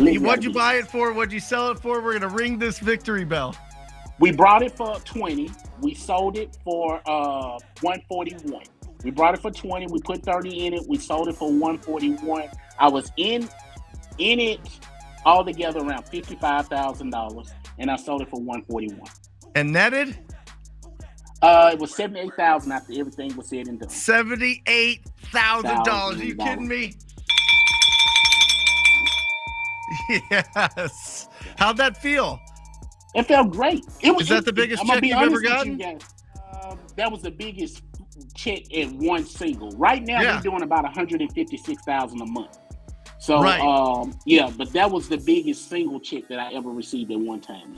What'd you buy it for? What'd you sell it for? We're gonna ring this victory bell. We brought it for 20. We sold it for 141. We brought it for 20. We put 30 in it. We sold it for 141. I was in it altogether around $55,000, and I sold it for 141. And netted? It was 78,000 after everything was said and done. $78,000. Are you kidding me? Yes. How'd that feel? It felt great. Is that the biggest check you've ever gotten? That was the biggest check in one single. Right now, we're doing about $156,000 a month. So, but that was the biggest single check that I ever received at one time.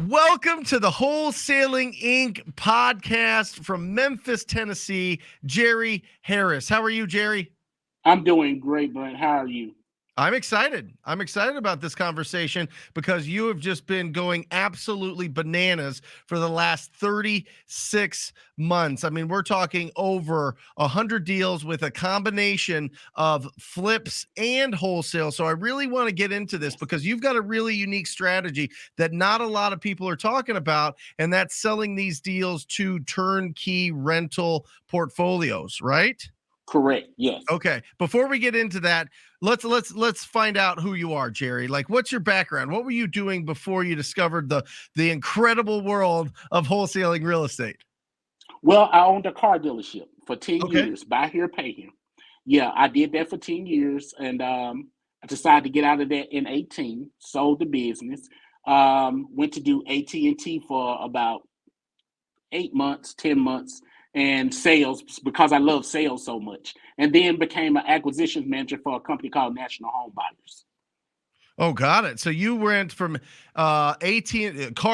Welcome to the Wholesaling Inc. podcast from Memphis, Tennessee. Jerry Harris. How are you, Jerry? I'm doing great, Brent. How are you? I'm excited. I'm excited about this conversation because you have just been going absolutely bananas for the last 36 months. I mean, we're talking over 100 deals with a combination of flips and wholesale. So I really want to get into this because you've got a really unique strategy that not a lot of people are talking about, and that's selling these deals to turnkey rental portfolios, right? Correct. Yes. Okay. Before we get into that, let's find out who you are, Jerry. Like, what's your background? What were you doing before you discovered the incredible world of wholesaling real estate? Well, I owned a car dealership for 10 years. Buy here, pay here. Yeah, I did that for 10 years, and I decided to get out of that in 18. Sold the business. Went to do AT&T for about 8 months, 10 months. And sales, because I love sales so much, and then became an acquisitions manager for a company called National Home Buyers. Oh, got it. So you went from car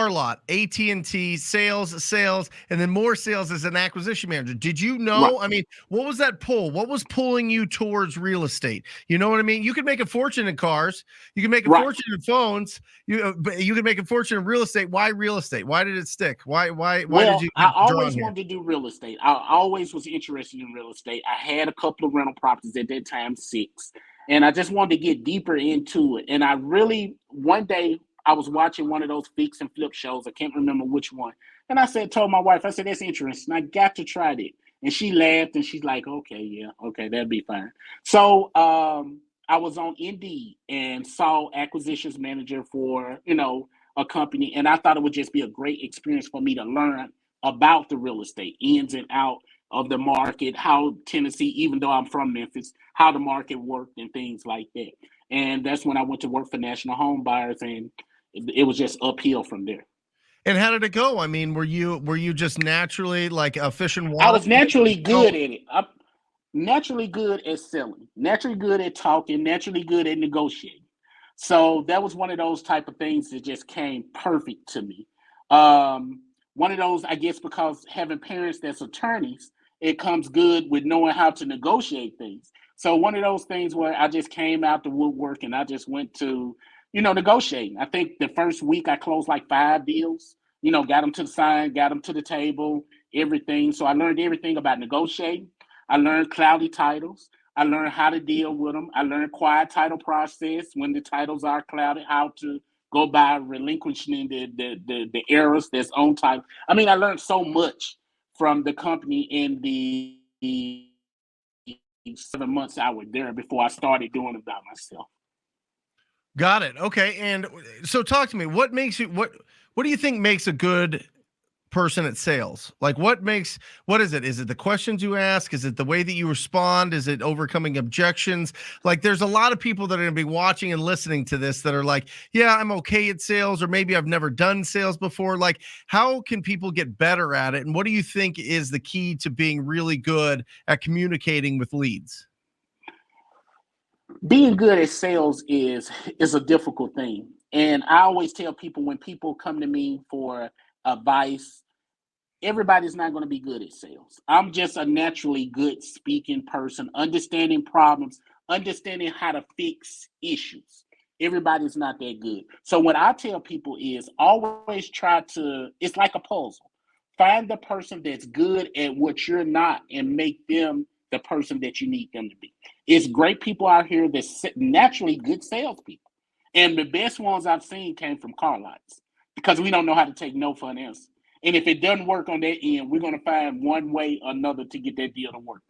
lot, AT&T, sales, and then more sales as an acquisition manager. Did you know? Right. I mean, what was that pull? What was pulling you towards real estate? You know what I mean? You could make a fortune in cars. You can make a fortune in phones. You can make a fortune in real estate. Why real estate? Why did it stick? Why did you? I always wanted to do real estate. I always was interested in real estate. I had a couple of rental properties at that time, 6. And I just wanted to get deeper into it. And I really, one day, I was watching one of those fix and flip shows. I can't remember which one. And I told my wife, I said, that's interesting. I got to try that. And she laughed and she's like, okay, that'd be fine. So I was on Indeed and saw acquisitions manager for, a company. And I thought it would just be a great experience for me to learn about the real estate, ins and out of the market, how Tennessee, even though I'm from Memphis, how the market worked and things like that. And that's when I went to work for National Home Buyers, and it was just uphill from there. And how did it go? I mean, were you just naturally like a fish and water? I was naturally good at it. I'm naturally good at selling, naturally good at talking, naturally good at negotiating. So that was one of those type of things that just came perfect to me. One of those, I guess, because having parents that's attorneys, it comes good with knowing how to negotiate things. So one of those things where I just came out the woodwork and I just went to, negotiating. I think the first week I closed like 5 deals, got them to the sign, got them to the table, everything. So I learned everything about negotiating. I learned cloudy titles. I learned how to deal with them. I learned quiet title process when the titles are clouded, how to go by relinquishing the errors that's on title. I mean, I learned so much from the company in the 7 months I was there before I started doing it by myself. Got it. Okay. And so talk to me, what do you think makes a good person at sales? Like what is it? Is it the questions you ask? Is it the way that you respond? Is it overcoming objections? Like there's a lot of people that are going to be watching and listening to this that are like, yeah, I'm okay at sales, or maybe I've never done sales before. Like how can people get better at it? And what do you think is the key to being really good at communicating with leads? Being good at sales is a difficult thing. And I always tell people when people come to me for advice, everybody's not going to be good at sales. I'm just a naturally good speaking person, understanding problems, understanding how to fix issues. Everybody's not that good. So what I tell people is always it's like a puzzle. Find the person that's good at what you're not and make them the person that you need them to be. It's great people out here that's naturally good salespeople. And the best ones I've seen came from car lots because we don't know how to take no for an answer. And if it doesn't work on that end, we're going to find one way or another to get that deal to work.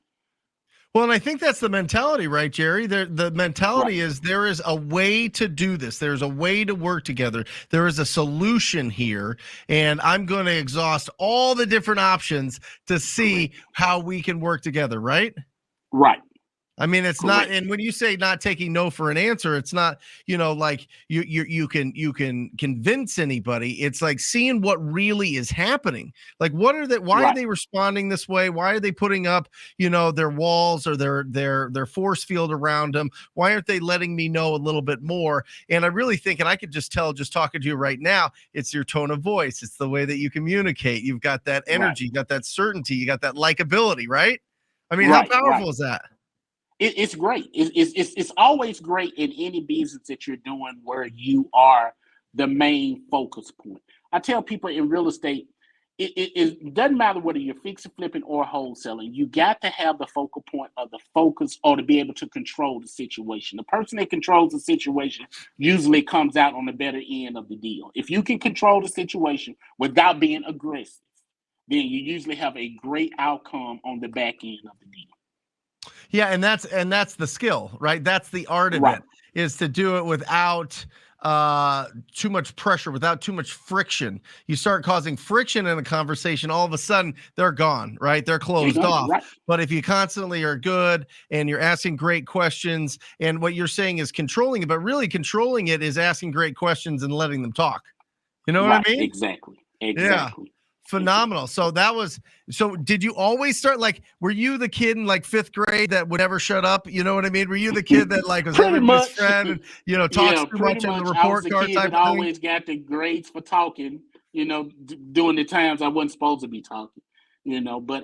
Well, and I think that's the mentality, right, Jerry? The mentality Right. is there is a way to do this. There's a way to work together. There is a solution here, and I'm going to exhaust all the different options to see how we can work together, right? Right. I mean, it's Correct. not, and when you say not taking no for an answer, it's not, like you can convince anybody. It's like seeing what really is happening. Like, why are Right. they responding this way? Why are they putting up, their walls or their force field around them? Why aren't they letting me know a little bit more? And I really think, and I could just tell, just talking to you right now, it's your tone of voice. It's the way that you communicate. You've got that energy, you got that certainty, you got that likability, right? I mean, how powerful is that? It's great. It's always great in any business that you're doing where you are the main focus point. I tell people in real estate, it doesn't matter whether you're fixing, flipping, or wholesaling. You got to have the focal point of the focus or to be able to control the situation. The person that controls the situation usually comes out on the better end of the deal. If you can control the situation without being aggressive, then you usually have a great outcome on the back end of the deal. Yeah, and that's the skill, right? That's the art of Right. it, is to do it without too much pressure, without too much friction. You start causing friction in a conversation, all of a sudden they're gone, right? They're closed off. Right. But if you constantly are good and you're asking great questions, and what you're saying is controlling it, but really controlling it is asking great questions and letting them talk. You know what I mean? Exactly. Yeah. Phenomenal. So did you always start, like, were you the kid in like fifth grade that would never shut up? You know what I mean? Were you the kid that like was Pretty everybody's much. friend and, talks Yeah, too pretty much on the much. I was report the card kid type that of thing? always got the grades for talking, during the times I wasn't supposed to be talking, but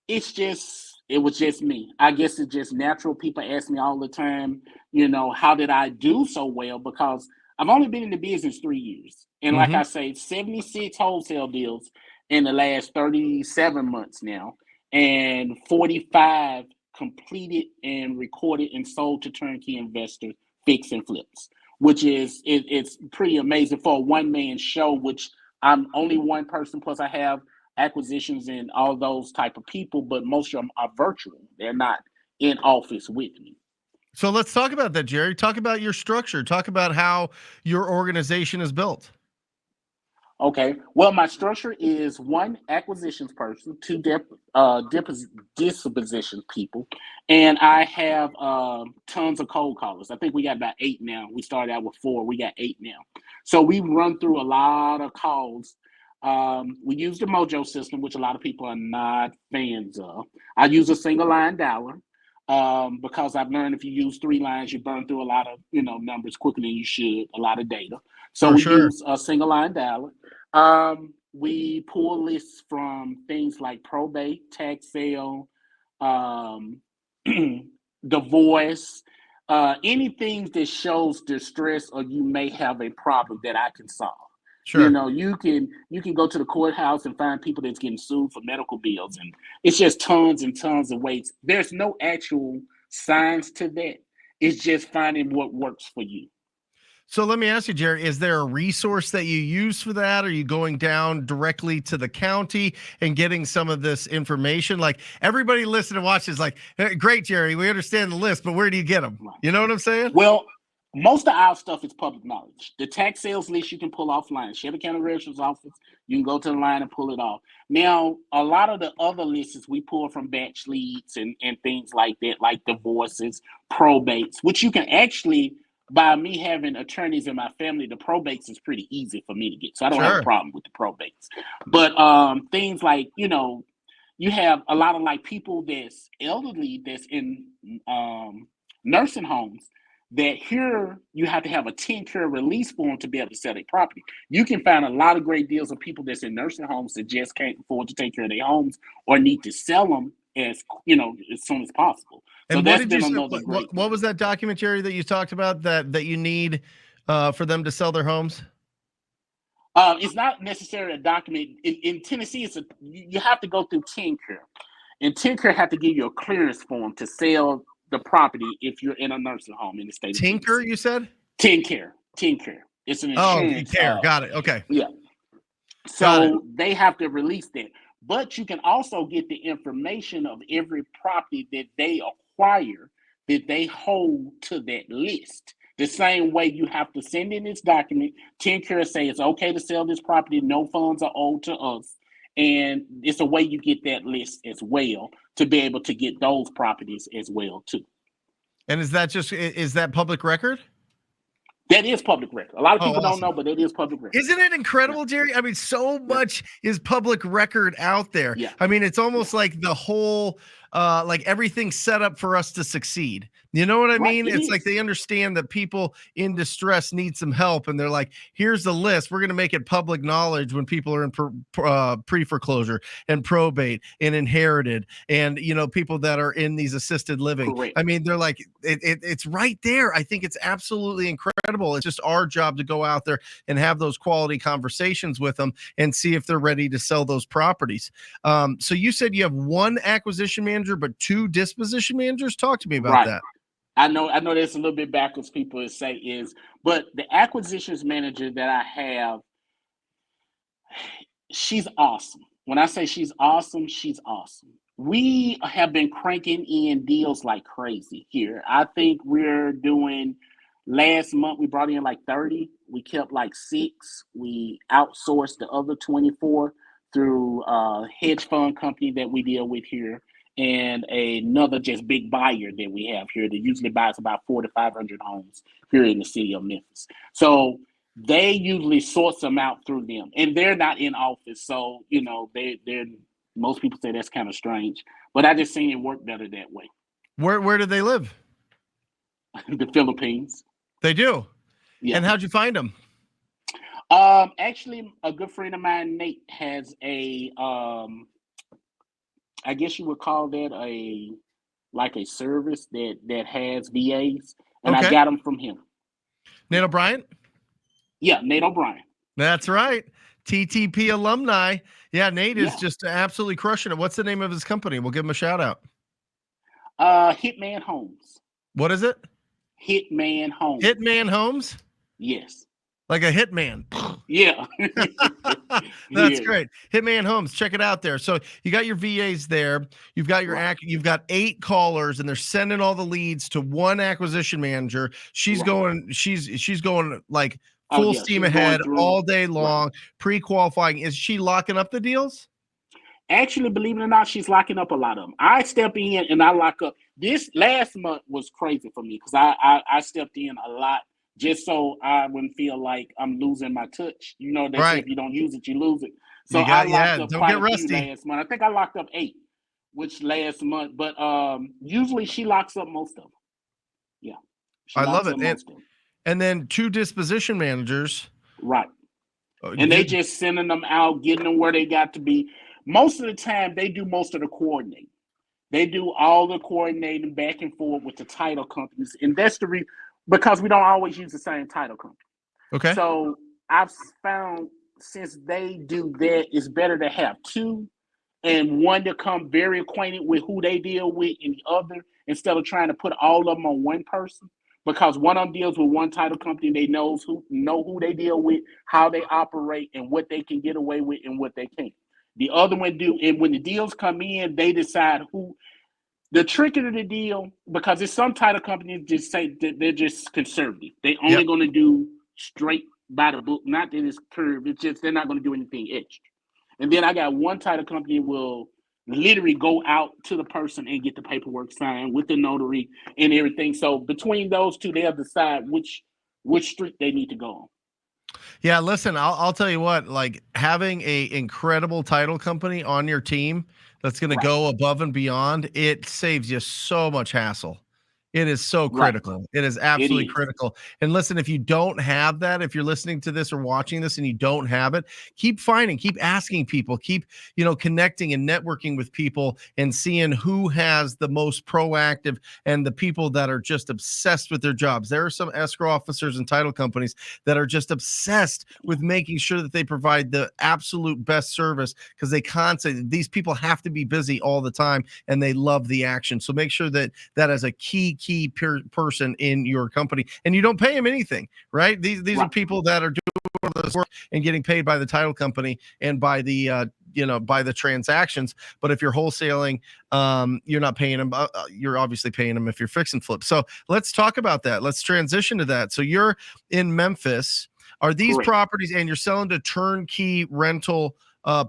it was just me. I guess it's just natural. People ask me all the time, how did I do so well? Because I've only been in the business 3 years. And like Mm-hmm. I say, 76 wholesale deals in the last 37 months now, and 45 completed and recorded and sold to turnkey investors, fix and flips, which is it's pretty amazing for a one-man show, which I'm only one person, plus I have acquisitions and all those type of people, but most of them are virtual. They're not in office with me. So let's talk about that, Jerry. Talk about your structure. Talk about how your organization is built. Okay. Well, my structure is one acquisitions person, two dispositions people, and I have tons of cold callers. I think we got about 8 now. We started out with 4. We got 8 now. So we run through a lot of calls. We use the Mojo system, which a lot of people are not fans of. I use a single line dialer because I've learned if you use 3 lines, you burn through a lot of numbers quicker than you should, a lot of data. So For we sure. use a single line dialer. We pull lists from things like probate, tax sale, divorce, anything that shows distress or you may have a problem that I can solve. Sure. You can go to the courthouse and find people that's getting sued for medical bills, and it's just tons and tons of ways. There's no actual science to that. It's just finding what works for you. So let me ask you, Jerry, is there a resource that you use for that? Are you going down directly to the county and getting some of this information? Like, everybody listen and watch is like, hey, great, Jerry, we understand the list, but where do you get them? Right. You know what I'm saying? Well, most of our stuff is public knowledge. The tax sales list you can pull offline. Shelby County Registrar's Office, you can go to the line and pull it off. Now, a lot of the other lists we pull from batch leads and things like that, like divorces, probates, which you can actually, by me having attorneys in my family, the probates is pretty easy for me to get. So I don't have a problem with the probates. But things like, you have a lot of like people that's elderly that's in nursing homes that here you have to have a 10-care release form to be able to sell their property. You can find a lot of great deals of people that's in nursing homes that just can't afford to take care of their homes or need to sell them as soon as possible. So And what that's did you been say? another great What was that document, Jerry, that you talked about that you need for them to sell their homes? It's not necessarily a document. In Tennessee, you have to go through 10-care. And TURNKEY have to give you a clearance form to sell the property if you're in a nursing home in the state of Tinker, Tennessee. you said? TURNKEY. It's an Oh, insurance. care. Got it. Okay. Yeah. Got it. So they have to release that. But you can also get the information of every property that they acquire that they hold to that list. The same way you have to send in this document, TURNKEY say it's okay to sell this property, no funds are owed to us. And it's a way you get that list as well to be able to get those properties as well too. And is that public record? That is public record. A lot of people awesome. don't know, but it is public record. Isn't it incredible, Jerry? I mean, so much is public record out there. Yeah. I mean, it's almost like the whole, like everything's set up for us to succeed. You know what I mean? It's like they understand that people in distress need some help, and they're like, here's the list. We're going to make it public knowledge when people are in pre-foreclosure and probate and inherited, and, you know, people that are in these assisted living. Correct. I mean, they're like, it's right there. I think it's absolutely incredible. It's just our job to go out there and have those quality conversations with them and see if they're ready to sell those properties. So you said you have one acquisition manager, but two disposition managers. Talk to me about that. I know that's a little bit backwards, people say but the acquisitions manager that I have, she's awesome. When I say she's awesome, she's awesome. We have been cranking in deals like crazy here. I think we're doing, last month we brought in like 30. We kept like 6. We outsourced the other 24 through a hedge fund company that we deal with here, and another just big buyer that we have here that usually buys about 400 to 500 homes here in the city of Memphis. So they usually sort them out through them, and they're not in office. So, you know, they're most people say that's kind of strange, but I just seen it work better that way. Where do they live? The Philippines. They do. Yeah. And how'd you find them? Actually, a good friend of mine, Nate, has a I guess you would call that a service that has VAs, and I got them from him. Nate O'Brien? Yeah, Nate O'Brien. That's right. TTP alumni. Yeah, Nate is just absolutely crushing it. What's the name of his company? We'll give him a shout out. Hitman Homes. What is it? Hitman Homes. Hitman Homes? Yes. Like a hitman. Yeah. That's great. Hitman Homes. Check it out there. So you got your VAs there. You've got your you've got 8 callers, and they're sending all the leads to one acquisition manager. She's going like full steam ahead all day long, pre-qualifying. Is she locking up the deals? Actually, believe it or not, she's locking up a lot of them. I step in and I lock up. This last month was crazy for me because I stepped in a lot, just so I wouldn't feel like I'm losing my touch. You know, they say if you don't use it, you lose it. So I locked up quite a few last month. I think I locked up 8, which last month. But usually she locks up most of them. Yeah. I love it. And then 2 disposition managers. Right. And they just sending them out, getting them where they got to be. Most of the time, they do most of the coordinating. They do all the coordinating back and forth with the title companies. And that's the reason, because we don't always use the same title company. Okay. So I've found since they do that, it's better to have 2 and one to come very acquainted with who they deal with and the other, instead of trying to put all of them on one person. Because one of them deals with one title company, they know who they deal with, how they operate, and what they can get away with and what they can't. The other one do, and when the deals come in, they decide who. The trick of the deal, because it's some title companies just say that they're just conservative. They only going to do straight by the book. Not that it's curved. It's just they're not going to do anything extra. And then I got one title company will literally go out to the person and get the paperwork signed with the notary and everything. So between those 2, they'll decide which street they need to go on. Yeah, listen, I'll tell you what, like having a incredible title company on your team that's going to go above and beyond, it saves you so much hassle. It is so Right. critical. It is It absolutely is. critical. And listen, if you don't have that, if you're listening to this or watching this and you don't have it, keep finding, keep asking people, keep, connecting and networking with people and seeing who has the most proactive and the people that are just obsessed with their jobs. There are some escrow officers and title companies that are just obsessed with making sure that they provide the absolute best service because they constantly, these people have to be busy all the time and they love the action. So make sure that that is a key person in your company, and you don't pay them anything, right? These are Right. people that are doing this work and getting paid by the title company and by the by the transactions. But if you're wholesaling, you're not paying them. You're obviously paying them if you're fix and flip. So let's talk about that. Let's transition to that. So you're in Memphis. Are these Correct. properties, and you're selling to turnkey rental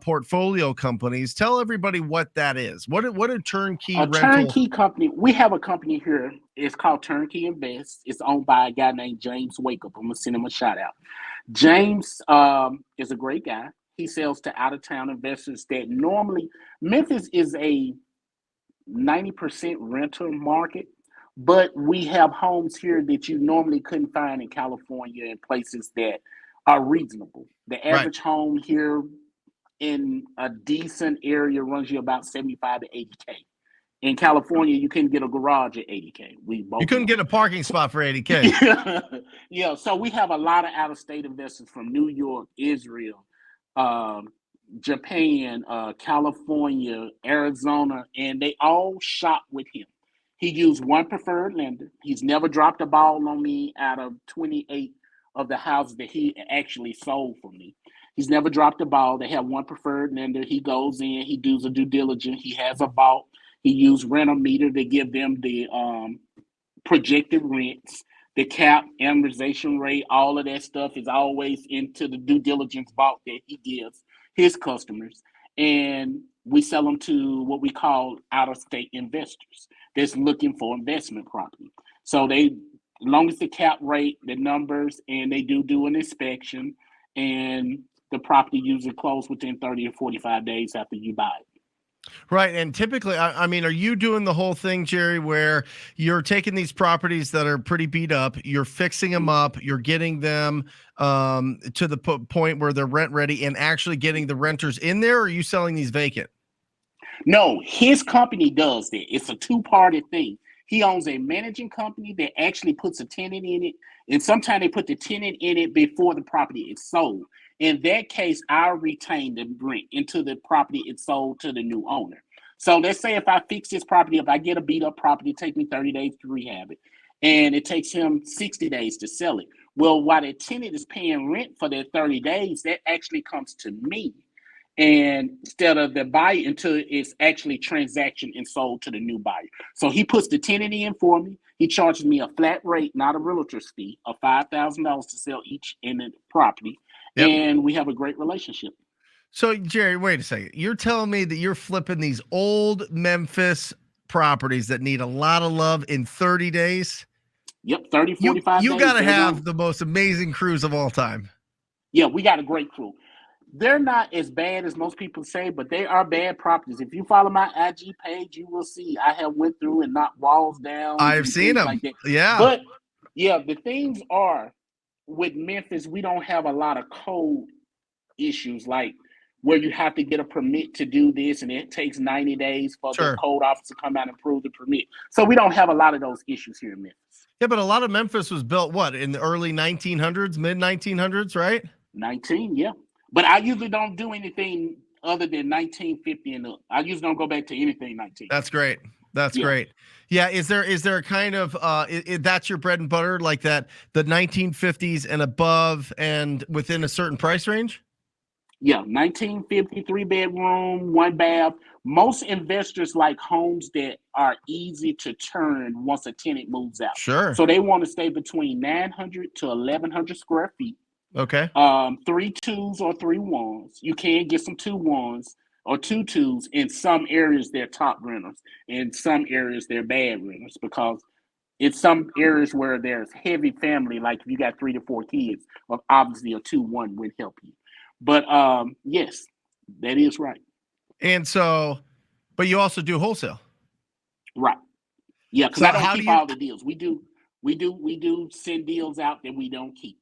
portfolio companies? Tell everybody what that is. What a turnkey A rental? turnkey company. We have a company here. It's called Turnkey Invest. It's owned by a guy named James Wakeup. I'm gonna send him a shout out. James is a great guy. He sells to out of town investors that normally Memphis is a 90% rental market, but we have homes here that you normally couldn't find in California and places that are reasonable. The Right. average home here in a decent area runs you about 75 to 80K. In California, you couldn't get a garage at 80K. We both You couldn't know. get a parking spot for 80K. Yeah, so we have a lot of out of state investors from New York, Israel, um, Japan, California, Arizona, and they all shop with him. He used one preferred lender. He's never dropped a ball on me out of 28 of the houses that he actually sold for me. He's never dropped a ball. They have one preferred lender. He goes in, he does a due diligence. He has a vault. He used rent meter to give them the projected rents, the cap, amortization rate, all of that stuff is always into the due diligence vault that he gives his customers. And we sell them to what we call out of state investors that's looking for investment property. So they, as long as the cap rate, the numbers, and they do an inspection, and the property usually closes within 30 or 45 days after you buy it. Right. And typically, I mean, are you doing the whole thing, Jerry, where you're taking these properties that are pretty beat up, you're fixing them up, you're getting them to the point where they're rent ready and actually getting the renters in there? Or are you selling these vacant? No, his company does that. It's a two-party thing. He owns a managing company that actually puts a tenant in it, and sometimes they put the tenant in it before the property is sold. In that case, I'll retain the rent until the property is sold to the new owner. So let's say if I fix this property, if I get a beat up property, it takes me 30 days to rehab it, and it takes him 60 days to sell it. Well, while the tenant is paying rent for that 30 days, that actually comes to me, and instead of the buyer until it's actually transaction and sold to the new buyer. So he puts the tenant in for me. He charges me a flat rate, not a realtor's fee, of $5,000 to sell each in the property, Yep. and we have a great relationship. So, Jerry, wait a second. You're telling me that you're flipping these old Memphis properties that need a lot of love in 30 days? Yep, 30, You 45 you days. got to They're have gone. the most amazing crews of all time. Yeah, we got a great crew. They're not as bad as most people say, but they are bad properties. If you follow my IG page, you will see I have went through and knocked walls down I've and seen things them. like that. Yeah. But yeah, the things are with Memphis, we don't have a lot of code issues like where you have to get a permit to do this and it takes 90 days for the Sure. code officer to come out and approve the permit. So we don't have a lot of those issues here in Memphis. Yeah, but a lot of Memphis was built what, in the early 1900s, mid 1900s, right? 19, yeah. But I usually don't do anything other than 1950 and up. I usually don't go back to anything 19. That's great. That's Yeah. great. Yeah, is there a kind of that's your bread and butter, like that, the 1950s and above and within a certain price range? Yeah, 1950, 3 bedroom, 1 bath. Most investors like homes that are easy to turn once a tenant moves out. Sure. So they want to stay between 900 to 1,100 square feet. Okay. 3 2s or 3 1s. You can get some 2 1s or 2 2s. In some areas, they're top renters. In some areas, they're bad renters because in some areas where there's heavy family, like if you got 3 to 4 kids, well, obviously a 2 1 would help you. But yes, that is right. And so, but you also do wholesale. Right. Yeah, because So I don't how do keep you? all the deals. We do send deals out that we don't keep,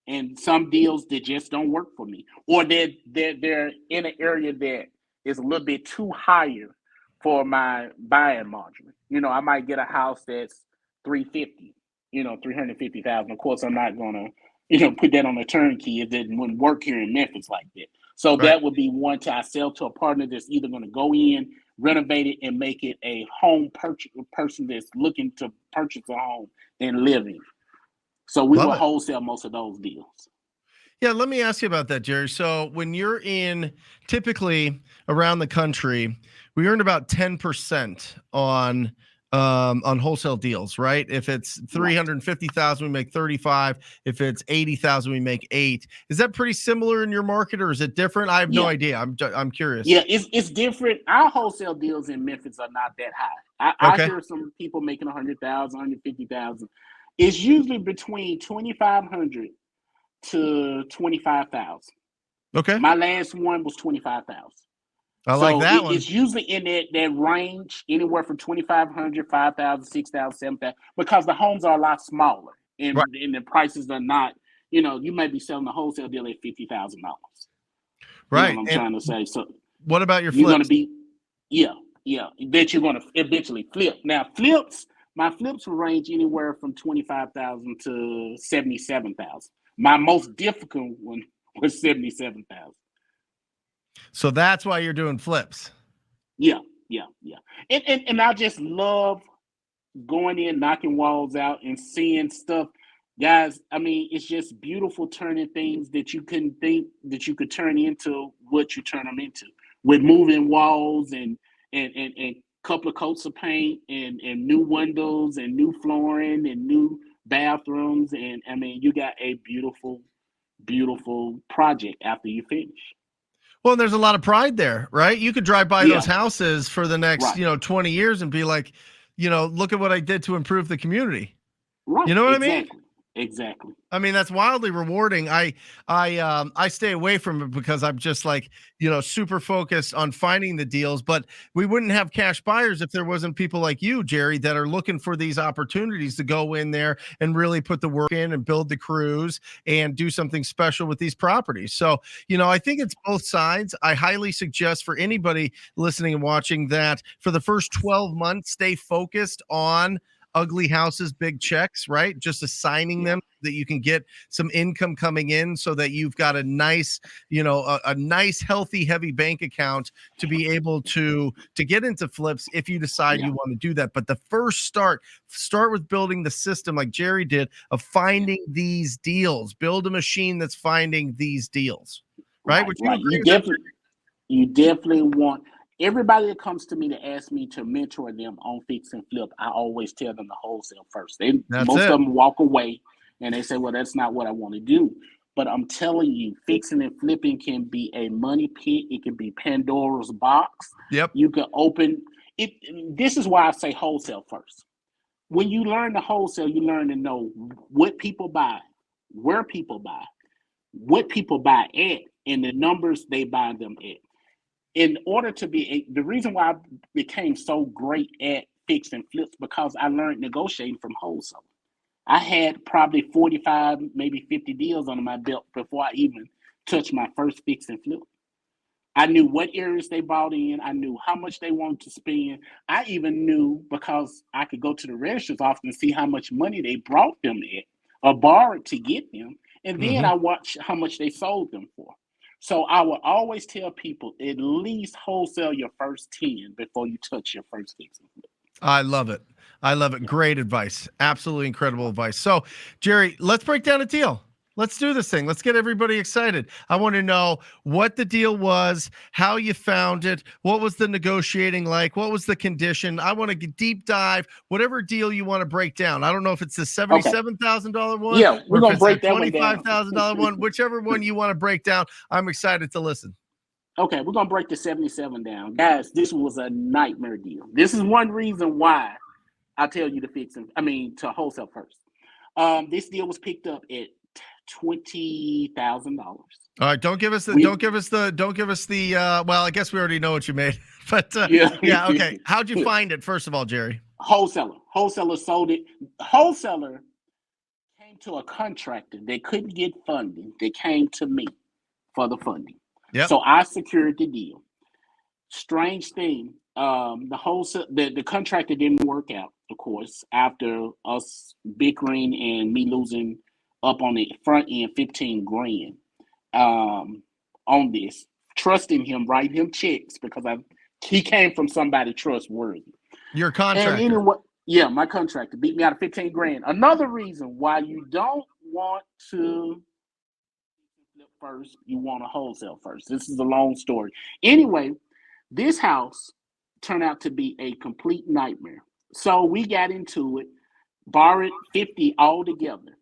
and some deals that just don't work for me, or they're in an area that is a little bit too higher for my buying margin. I might get a house that's 350, 350,000. Of course, I'm not gonna put that on a turnkey. It wouldn't work here in Memphis like that. So Right. that would be one to I sell to a partner that's either going to go in, renovate it, and make it a home purchase person that's looking to purchase a home and live in. So we Love will it. wholesale most of those deals. Yeah, let me ask you about that, Jerry. So when you're in typically around the country, we earn about 10% on wholesale deals, right? If it's Right. 350,000, we make 35. If it's 80,000, we make 8. Is that pretty similar in your market or is it different? I have no Yeah. idea. I'm curious. Yeah, it's different. Our wholesale deals in Memphis are not that high. I Okay. hear some people making 100,000, 150,000. It's usually between 2,500 to 25,000. Okay. My last one was 25,000. I like So that one. it's usually in that range, anywhere from 2,500, 5,000, 6,000, 7,000, because the homes are a lot smaller Right. and the prices are not. You may be selling a wholesale deal at $50,000. You know Right. what I'm And trying to say? So what about your you're going to flips? be, yeah, yeah, that you're going to eventually flip. Now, my flips will range anywhere from 25,000 to 77,000. My most difficult one was 77,000. So that's why you're doing flips. Yeah, yeah, yeah. And I just love going in, knocking walls out, and seeing stuff. Guys, I mean, it's just beautiful turning things that you couldn't think that you could turn into what you turn them into with moving walls and couple of coats of paint and new windows and new flooring and new bathrooms. And I mean, you got a beautiful, beautiful project after you finish. Well, there's a lot of pride there, right? You could drive by those Yeah, houses for the next, right, 20 years and be like, look at what I did to improve the community. You right, know what I mean? exactly, exactly. I mean, that's wildly rewarding. I stay away from it because I'm just like, super focused on finding the deals, but we wouldn't have cash buyers if there wasn't people like you, Jerry, that are looking for these opportunities to go in there and really put the work in and build the crews and do something special with these properties. So, I think it's both sides. I highly suggest for anybody listening and watching that for the first 12 months, stay focused on ugly houses, big checks, right? Just assigning Yeah, them that you can get some income coming in so that you've got a nice, a nice, healthy, heavy bank account to be able to get into flips if you decide yeah, you want to do that. But the first start with building the system like Jerry did of yeah. finding these deals. Build a machine that's finding these deals. Right? Right, Would you right. agree with that, Jerry? You definitely want everybody that comes to me to ask me to mentor them on fix and flip. I always tell them to wholesale first. That's Most it. of them walk away and they say, "Well, that's not what I want to do." But I'm telling you, fixing and flipping can be a money pit. It can be Pandora's box. Yep. You can open it. This is why I say wholesale first. When you learn to wholesale, you learn to know what people buy, where people buy, what people buy at, and the numbers they buy them at. In order to be the reason why I became so great at fix and flips because I learned negotiating from wholesale. I had probably 45, maybe 50 deals under my belt before I even touched my first fix and flip. I knew what areas they bought in. I knew how much they wanted to spend. I even knew because I could go to the registers often and see how much money they brought them at or borrowed to get them. And then Mhm. I watched how much they sold them for. So I would always tell people at least wholesale your first 10 before you touch your first fix and flip. I love it. I love it. Yeah. Great advice. Absolutely incredible advice. So, Jerry, let's break down a deal. Let's do this thing. Let's get everybody excited. I want to know what the deal was, how you found it, what was the negotiating like, what was the condition. I want to deep dive whatever deal you want to break down. I don't know if it's the Okay. $77,000 one Yeah, we're or if gonna it's that break that one down. $25,000 one, whichever one you want to break down. I'm excited to listen. Okay, we're gonna break the 77 down. Guys, this was a nightmare deal. This is one reason why I tell you to to wholesale first. This deal was picked up at $20,000. All right, don't give us the We well, I guess we already know what you made. But Yeah. yeah, okay. How'd you find it first of all, Jerry? Wholesaler sold it. Wholesaler came to a contractor. They couldn't get funding. They came to me for the funding. Yep. So I secured the deal. Strange thing, the contractor didn't work out, of course, after us bickering and me losing up on the front end 15 grand on this, trusting him, writing him checks because he came from somebody trustworthy. Your And contractor. anyway, yeah, my contractor beat me out of 15 grand. Another reason why you don't want to flip first, you want to wholesale first. This is a long story. Anyway, this house turned out to be a complete nightmare. So we got into it, borrowed 50 altogether,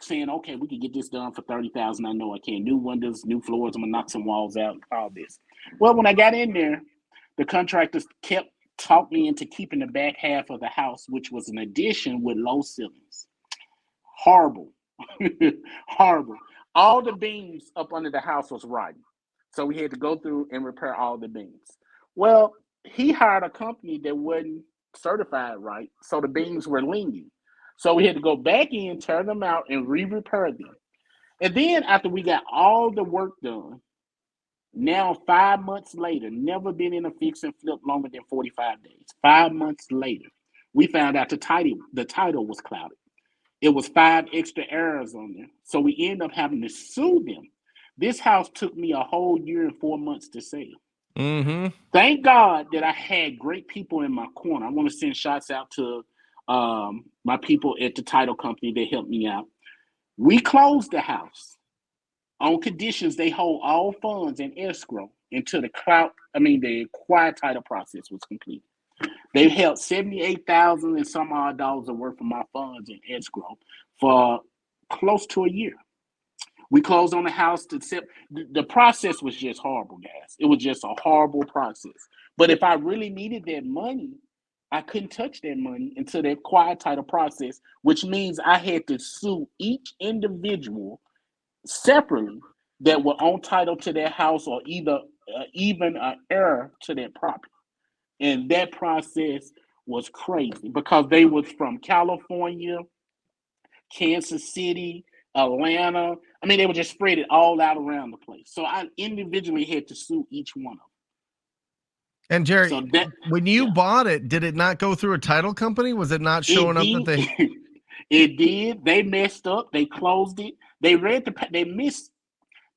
saying, okay, we can get this done for 30,000. I know I can. New windows, new floors, I'm gonna knock some walls out, all this. Well, when I got in there, the contractors kept talked me into keeping the back half of the house, which was an addition with low ceilings. Horrible. Horrible. All the beams up under the house was rotten. So we had to go through and repair all the beams. Well, he hired a company that wasn't certified right, so the beams were leaning. So we had to go back in, tear them out, and re-repair them. And then after we got all the work done, now 5 months later, never been in a fix and flip longer than 45 days. 5 months later, we found out the title was clouded. It was 5 extra errors on there. So we ended up having to sue them. This house took me a whole year and 4 months to sell. Mm-hmm. Thank God that I had great people in my corner. I want to send shots out to my people at the title company that helped me out. We closed the house on conditions they hold all funds in escrow until the quiet title process was complete. They held $78,000 and some odd dollars worth of my funds in escrow for close to a year. We closed on the house to the process was just horrible, guys. It was just a horrible process. But if I really needed that money, I couldn't touch that money until that quiet title process, which means I had to sue each individual separately that were on title to their house or either even an heir to that property. And that process was crazy because they was from California, Kansas City, Atlanta. I mean, they would just spread it all out around the place. So I individually had to sue each one of them. And Jerry, So when you bought it, did it not go through a title company? Was it not showing up that they? It did. They messed up. They closed it. They missed.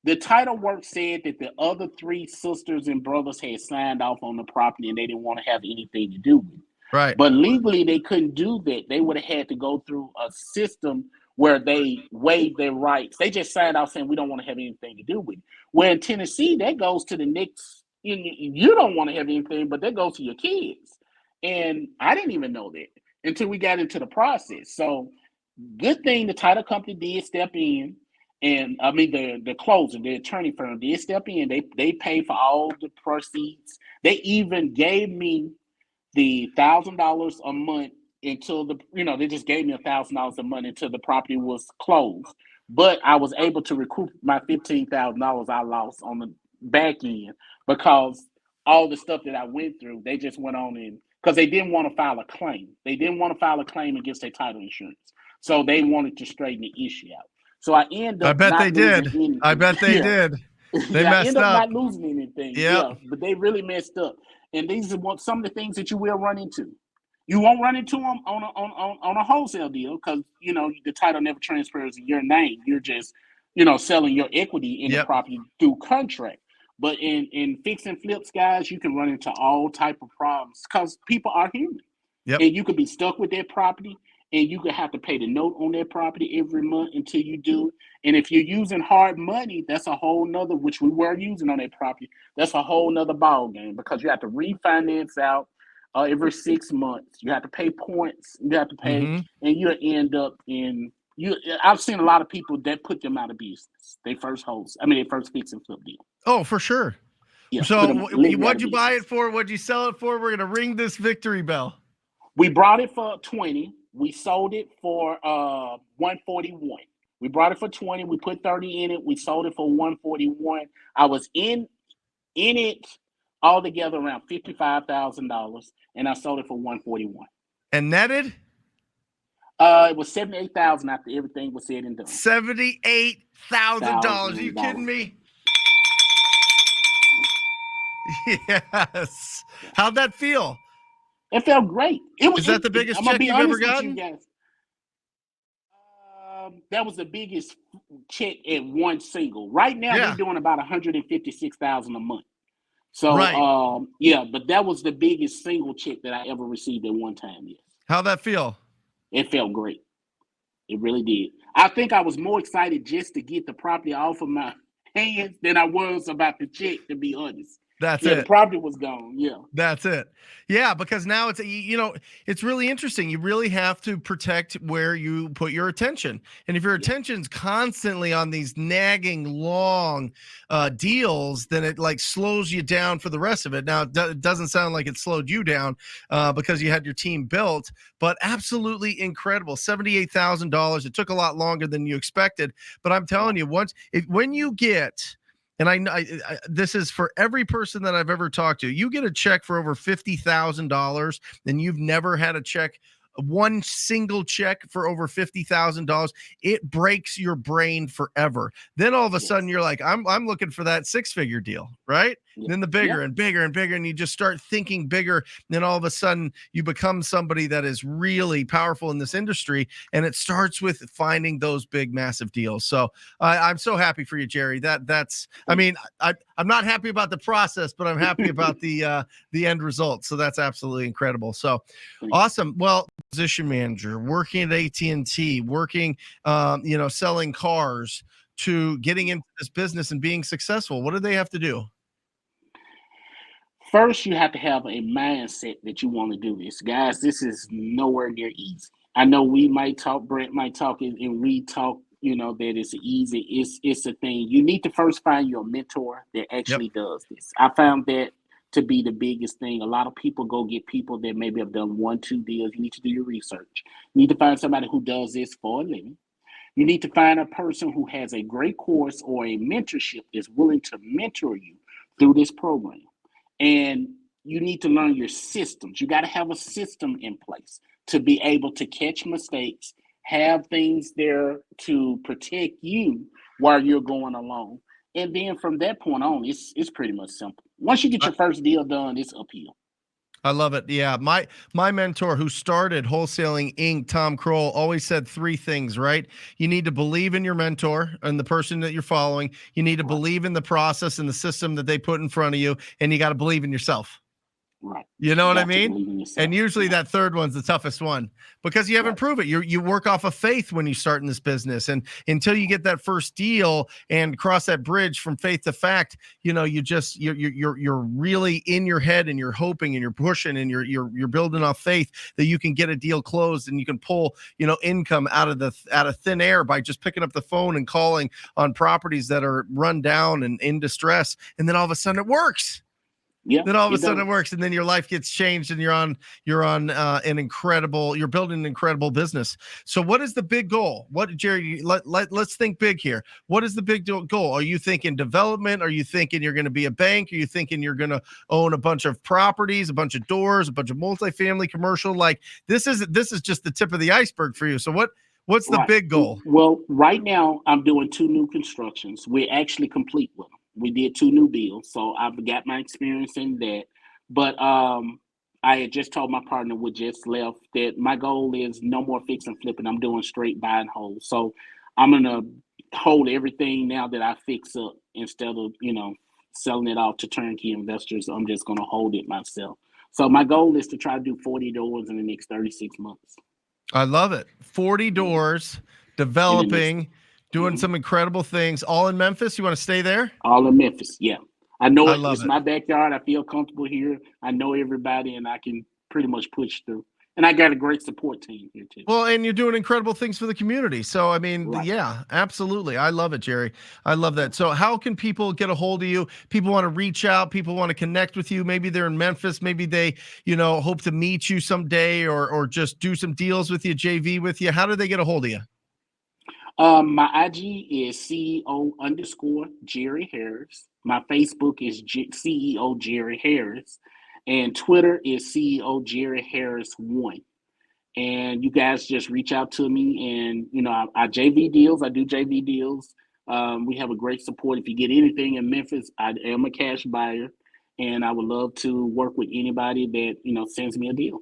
The title work said that the other 3 sisters and brothers had signed off on the property and they didn't want to have anything to do with it. Right. But legally, they couldn't do that. They would have had to go through a system where they waived their rights. They just signed off saying we don't want to have anything to do with it. Where in Tennessee, that goes to the next. You don't want to have anything, but that goes to your kids. And I didn't even know that until we got into the process. So good thing the title company did step in. And I mean the closer, the attorney firm did step in. They paid for all the proceeds. They even gave me the $1,000 a month until they just gave me $1,000 a month until the property was closed. But I was able to recoup my $15,000 I lost on the back end because all the stuff that I went through, they just went on in because they didn't want to file a claim. They didn't want to file a claim against their title insurance. So they wanted to straighten the issue out. So I end up I bet not they did. anything. I bet they did. They messed I end up up. not losing anything. Yep. Yeah, but they really messed up. And these are some of the things that you will run into. You won't run into them on a wholesale deal because the title never transfers in your name. You're just selling your equity in the property through contract. But in fix and flips, guys, you can run into all type of problems because people are human. Yep. And you could be stuck with that property and you could have to pay the note on that property every month until you do it. And if you're using hard money, that's a whole nother, which we were using on that property, that's a whole nother ball game because you have to refinance out every 6 months. You have to pay points. You have to pay, and you end up I've seen a lot of people that put them out of business. They first fix and flip deal. Oh, for sure. Yeah, so what'd you buy it for? What'd you sell it for? We're going to ring this victory bell. We brought it for 20. We sold it for 141. We brought it for 20. We put 30 in it. We sold it for 141. I was in it altogether around $55,000, and I sold it for 141. And netted It was 78,000 after everything was said and done. $78,000. Are you kidding me? Yes. How'd that feel? It felt great. Is that the biggest I'm gonna check be you've ever honest with you gotten? guys. That was the biggest check in one single. Right now, we're Yeah. doing about 156,000 a month. So, Right. yeah, but that was the biggest single check that I ever received at one time. Yes, How'd that feel? it felt great. It really did. I think I was more excited just to get the property off of my hands than I was about the check, to be honest. That's Yeah, the it. property was gone. Yeah. That's it. Yeah, because now it's it's really interesting. You really have to protect where you put your attention. And if your attention's constantly on these nagging long deals, then it like slows you down for the rest of it. Now it doesn't sound like it slowed you down because you had your team built, but absolutely incredible. $78,000. It took a lot longer than you expected, but I'm telling you, when you get, and this is for every person that I've ever talked to. You get a check for over $50,000, and you've never had a check, one single check for over $50,000. It breaks your brain forever. Then all of a sudden, you're like, I'm looking for that six-figure deal, right? Then the bigger and bigger and bigger, and you just start thinking bigger. And then all of a sudden, you become somebody that is really powerful in this industry, and it starts with finding those big, massive deals. So I'm so happy for you, Jerry. That's. I mean, I'm not happy about the process, but I'm happy about the end result. So that's absolutely incredible. So awesome. Well, position manager, working at AT&T, working, selling cars, to getting into this business and being successful. What do they have to do? First, you have to have a mindset that you want to do this. Guys, this is nowhere near easy. I know we might talk, Brent might talk, and we talk, that it's easy. It's a thing. You need to first find your mentor that actually does this. I found that to be the biggest thing. A lot of people go get people that maybe have done 1-2 deals. You need to do your research. You need to find somebody who does this for a living. You need to find a person who has a great course or a mentorship that's willing to mentor you through this program. And you need to learn your systems. You got to have a system in place to be able to catch mistakes, have things there to protect you while you're going along. And then from that point on, it's pretty much simple. Once you get your first deal done, it's uphill. I love it. Yeah. My mentor who started Wholesaling Inc., Tom Kroll, always said three things, right? You need to believe in your mentor and the person that you're following. You need to believe in the process and the system that they put in front of you. And you got to believe in yourself. Right. You know what I mean? And usually that third one's the toughest one because you haven't proven it. You work off of faith when you start in this business. And until you get that first deal and cross that bridge from faith to fact, you're really in your head and you're hoping and you're pushing and you're building off faith that you can get a deal closed and you can pull, income out of thin air by just picking up the phone and calling on properties that are run down and in distress. And then all of a sudden it works. Yeah. Then all of a sudden it works, and then your life gets changed, and you're on you're building an incredible business. So what is the big goal? What, Jerry, let's think big here. What is the big goal? Are you thinking development? Are you thinking you're going to be a bank? Are you thinking you're going to own a bunch of properties, a bunch of doors, a bunch of multifamily commercial? Like this is just the tip of the iceberg for you. So what's the big goal? Well, right now I'm doing 2 new constructions. We're actually complete with them. We did 2 new builds, so I've got my experience in that. But I had just told my partner who just left that my goal is no more fix and flipping. I'm doing straight buy and hold. So I'm gonna hold everything now that I fix up instead of selling it off to turnkey investors. I'm just gonna hold it myself. So my goal is to try to do 40 doors in the next 36 months. I love it. 40 doors, developing, doing some incredible things, all in Memphis. You want to stay there? All in Memphis, yeah. I know it's my backyard. I feel comfortable here. I know everybody, and I can pretty much push through. And I got a great support team here, too. Well, and you're doing incredible things for the community. So, I mean, yeah, absolutely. I love it, Jerry. I love that. So how can people get a hold of you? People want to reach out. People want to connect with you. Maybe they're in Memphis. Maybe they, hope to meet you someday or just do some deals with you, JV with you. How do they get a hold of you? My IG is CEO_Jerry Harris. My Facebook is CEO Jerry Harris. And Twitter is CEO Jerry Harris 1. and you guys just reach out to me. And I JV deals. I do JV deals. We have a great support. If you get anything in Memphis, I am a cash buyer, and I would love to work with anybody that sends me a deal.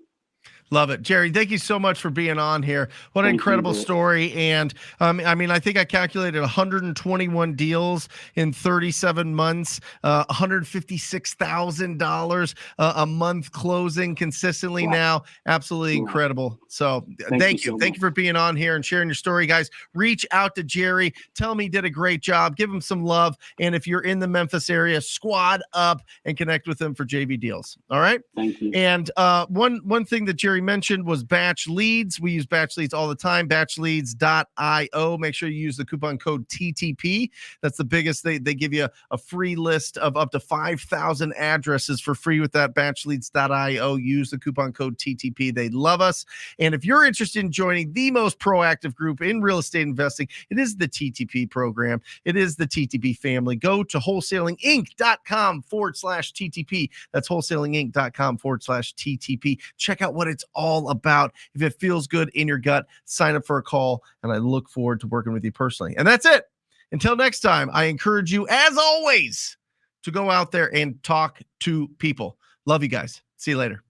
Love it. Jerry, thank you so much for being on here. What an incredible story. And I think I calculated 121 deals in 37 months, $156,000 a month closing consistently now. Absolutely incredible. So thank you. Thank you for being on here and sharing your story, guys. Reach out to Jerry. Tell him he did a great job. Give him some love. And if you're in the Memphis area, squad up and connect with him for JV deals. All right. Thank you. And one thing that Jerry mentioned was batch leads. We use batch leads all the time. Batchleads.io. Make sure you use the coupon code TTP. That's the biggest. They give you a free list of up to 5,000 addresses for free with that. Batchleads.io. Use the coupon code TTP. They love us. And if you're interested in joining the most proactive group in real estate investing, it is the TTP program. It is the TTP family. Go to wholesalinginc.com/TTP. That's wholesalinginc.com/TTP. Check out what it's all about. If it feels good in your gut, sign up for a call, and I look forward to working with you personally. And that's it. Until next time, I encourage you, as always, to go out there and talk to people. Love you guys. See you later.